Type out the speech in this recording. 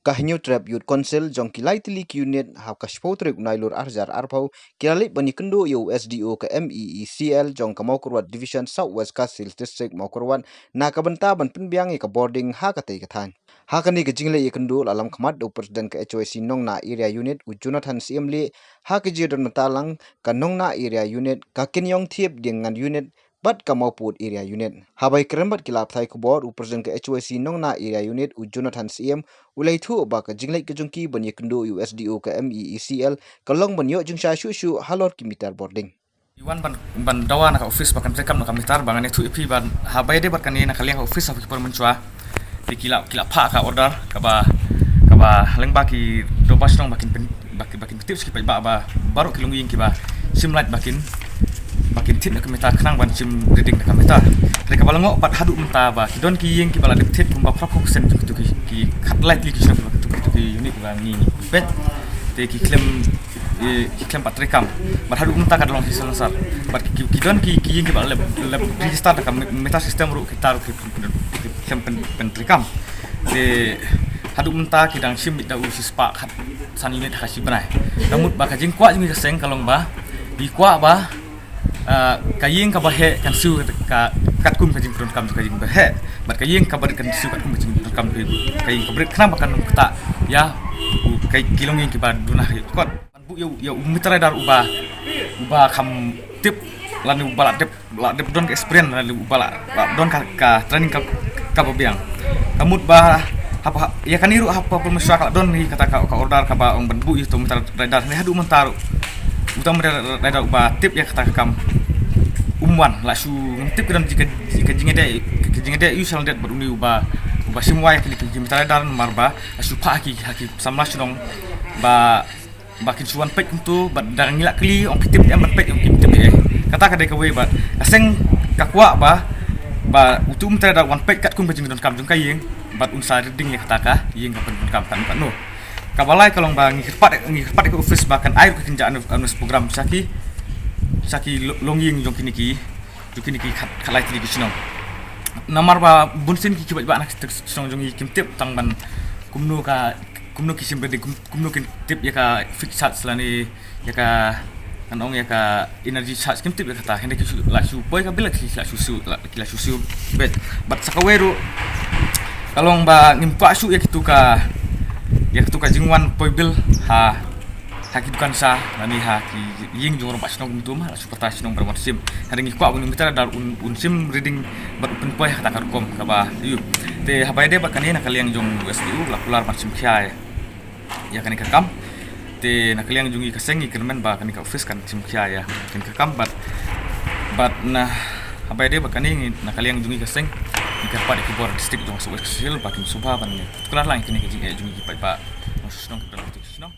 Kahnya trap youth council jong kilai tilik unit hau kashpotrek nailur arjar arpau kiralik bani kendo yo SDO ke MeECL jong kamau kurwat division southwest kasil district mau kurwan na kabenta ban penbiang ke boarding ha katai kathan ha kani ke jingle ye kendo alam khamat do president ke HYC nong na area unit u Jonathan CMli ha ke jidon matalang ka nong na area unit ka kinyong thiep dengan unit bat kamau put area unit habai kerembat kilap thai ku board u president ke HYC nong na area unit u Jonathan CM ulai thu ba ka jinglai ke jongki ban ye kendo USDO ke MeECL kalong ban yo jung sha shu HALOR kilometer boarding Iwan ban dawa nak office bahkan rekam nak kamitar bangan itu ipi ban habai de bahkan ni nak kalian office apa kiper mencua di kilap pak ka order ka ba leng baki do pas nong bakin tips ki ba baru kilunging ki ba simlight bakin tip nak kamitar kenang ban sim reading nak kamitar reka balango pat hadu menta ba kidon ki yeng ki bala de tip kumba prop sen tu ki cut light li ki sino tu unit ba ni bet te ki klem pat rekam bat hadu menta ka dalam hisal sar bat kidon ki yeng ki bala lab register ka meta system ru kita klem pen rekam de hadu menta ki dang sim da usis pak san unit khasi banai namut ba ka jing kwa jing ka seng kalong ba di kwa ba kaying ka bahe kan su ka katkum ka jing kam ka jing bahe bat kaying ka bar kan su katkum ka jing kam kaying ka bret kenapa kan kata ya kay kilongin ki ba dunah kot bu ya mitra dar uba kam tip lan ubala dep don experience lan ubala don ka training ka babiang kamut ba apa ya kan iru apa pemusaka don ni kata ka order ka ba ong banbu itu mitra radar ni hadu mentaru utama radar uba tip ya kata kam umwan la su ngtip kan jika jingede usual det beruni uba semua yang klik mitra radar marba su pa haki samlas dong bakin suan pek untuk badang ngilak kli ong kitip yang pek ong kitip kata ka de ka we ba aseng kakwa ba utu mitra radar wan pek kat kum bajing don kam jong kayeng bat unsa reading ya kata ka yeng ka pen kam kan no kabalai kalong bang ngirpat ke office bahkan air kekinjaan anus program saki longying jong kini khalai tili kisno namar ba bunsin ki ba anak song jong kim tip tang ban kumno kisim bede kumno kin tip ya ka fix chat selani ya ka anong ya ka energy charge kim tip ya kata hende ki la su boy ka bila ki la su bet bat sakaweru kalong ba ngimpa su ya kitu ka jingwan poibil ha kidukan sa nani ha ki ying jong rompa sinong tum ha superta sinong berwan sim haringi kwa bunung mitara dar un sim reading bat open poi kata karkom ka ba yu te habai de bakani na kaliang jong SDO lakular macam kia ya kani ka kam te na kaliang jongi kasengi kermen ba kani ka office kan sim kia ya kan ka kam bat na habai de bakani na kaliang jongi kaseng di karpa di kibor district jong so kecil bakin subha ban kelar lang kini jongi pa masus nong ka